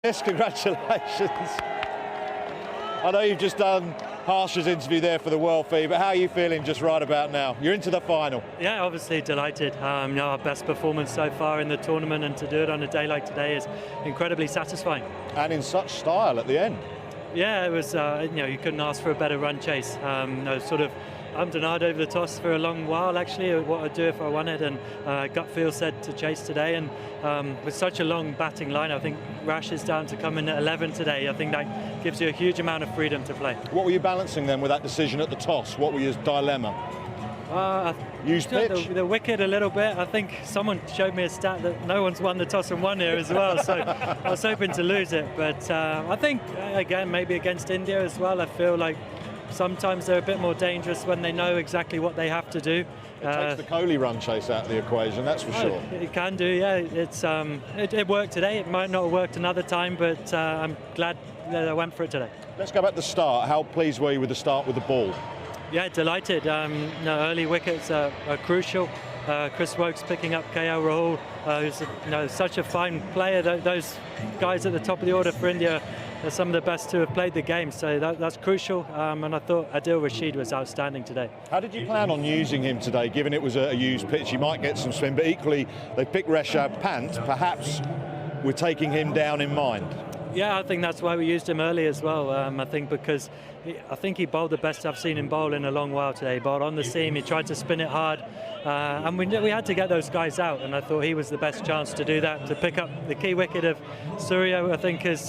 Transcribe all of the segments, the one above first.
Yes, congratulations. I know you've just done Harsh's interview there for the World Feed, but how are you feeling just right about now? You're into the final. Yeah, obviously delighted. Our best performance so far in the tournament, and to do it on a day like today is incredibly satisfying. And in such style at the end. Yeah, it was. You couldn't ask for a better run chase. Sort of ummed over the toss for a long while, actually, what I'd do if I won it, and gut feel said to chase today. And with such a long batting line, I think Rash is down to come in at 11 today. I think that gives you a huge amount of freedom to play. What were you balancing then with that decision at the toss? What were your dilemma? Use pitch? The wicket a little bit. I think someone showed me a stat that no one's won the toss and won here as well, so I was hoping to lose it. But I think, again, maybe against India as well, I feel like sometimes they're a bit more dangerous when they know exactly what they have to do. It takes the Kohli run chase out of the equation, that's for sure. It can do, yeah. It worked today. It might not have worked another time, but I'm glad that I went for it today. Let's go back to the start. How pleased were you with the start with the ball? Yeah, delighted. Early wickets are crucial. Chris Woakes picking up KL Rahul, who's such a fine player. Those guys at the top of the order for India are some of the best to have played the game, so that's crucial. And I thought Adil Rashid was outstanding today. How did you plan on using him today, given it was a used pitch? He might get some spin, but equally they picked Rishabh Pant. Perhaps we're taking him down in mind. Yeah, I think that's why we used him early as well. I think because I think he bowled the best I've seen him bowl in a long while today. He bowled on the seam, he tried to spin it hard, and we had to get those guys out, and I thought he was the best chance to do that, to pick up the key wicket of Surya. I think is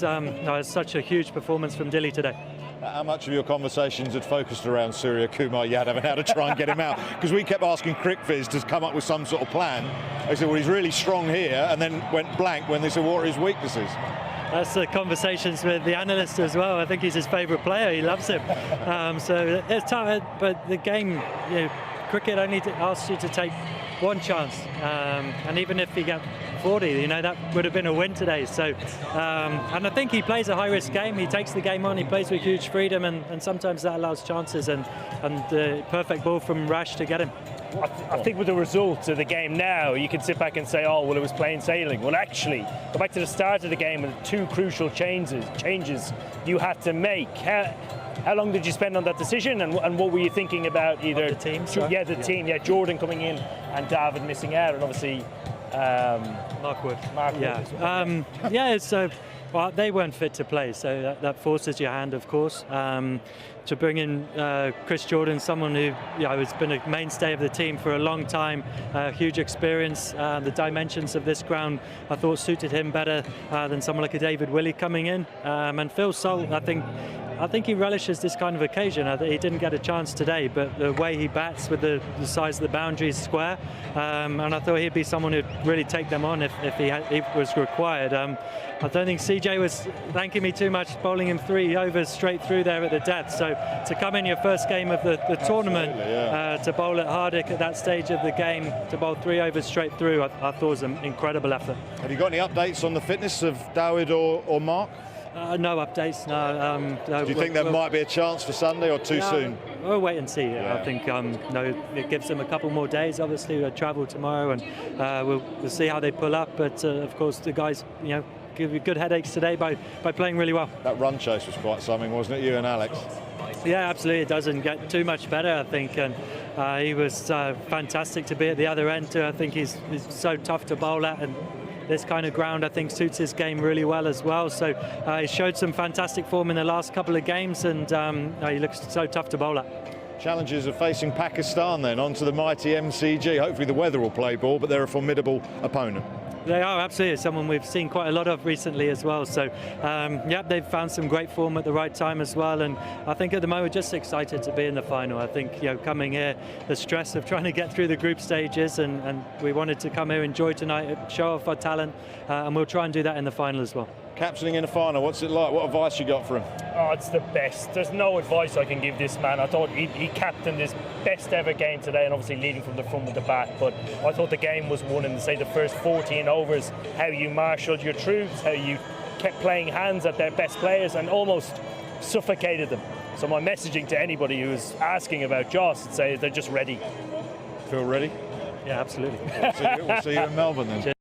such a huge performance from Delhi today. How much of your conversations had focused around Surya Kumar Yadav and how to try and get him out? Because we kept asking CricViz to come up with some sort of plan. They said, well, he's really strong here, and then went blank when they said, what are his weaknesses? That's the conversations with the analyst as well. I think he's his favourite player. He loves him. So it's tough, but the game, cricket only asks you to take one chance, and even if you get 40, that would have been a win today. So, and I think he plays a high-risk game. He takes the game on. He plays with huge freedom, and sometimes that allows chances. And the perfect ball from Rash to get him. I think with the results of the game now, you can sit back and say, oh, well, it was plain sailing. Well, actually, go back to the start of the game and the two crucial changes you had to make. How long did you spend on that decision, and what were you thinking about either the team? The team. Yeah, Jordan coming in and David missing out, and obviously Mark Wood. Yeah. Well, they weren't fit to play, so that forces your hand, of course. To bring in Chris Jordan, someone who has been a mainstay of the team for a long time, huge experience. The dimensions of this ground, I thought, suited him better than someone like a David Willey coming in. And Phil Salt, I think he relishes this kind of occasion. He didn't get a chance today, but the way he bats with the size of the boundaries square, and I thought he'd be someone who'd really take them on if he was required. I don't think CJ was thanking me too much, bowling him 3 overs straight through there at the death. So to come in your first game of the tournament, to bowl at Hardik at that stage of the game, to bowl 3 overs straight through, I thought was an incredible effort. Have you got any updates on the fitness of Dawid or Mark? No updates, no. Do you think there might be a chance for Sunday, or too soon? We'll wait and see. Yeah. I think it gives them a couple more days. Obviously, we'll travel tomorrow, and we'll see how they pull up. But of course, the guys, give you good headaches today by playing really well. That run chase was quite something, wasn't it, you and Alex? Yeah, absolutely. It doesn't get too much better, I think, and he was fantastic to be at the other end too. I think he's so tough to bowl at, and this kind of ground, I think, suits his game really well as well. So he showed some fantastic form in the last couple of games, and he looks so tough to bowl at. Challenges of facing Pakistan then, onto the mighty MCG. Hopefully the weather will play ball, but they're a formidable opponent. They are, absolutely. Someone we've seen quite a lot of recently as well. So, they've found some great form at the right time as well. And I think at the moment, we're just excited to be in the final. I think, coming here, the stress of trying to get through the group stages, and we wanted to come here, enjoy tonight, show off our talent, and we'll try and do that in the final as well. Captaining in a final, what's it like? What advice you got for him? Oh, it's the best. There's no advice I can give this man. I thought he captained his best ever game today, and obviously leading from the front with the bat. But I thought the game was won in, say, the first 14 overs. How you marshalled your troops, how you kept playing hands at their best players and almost suffocated them. So my messaging to anybody who's asking about Jos, I'd say they're just ready. Feel ready? Yeah, absolutely. We'll see you in Melbourne then.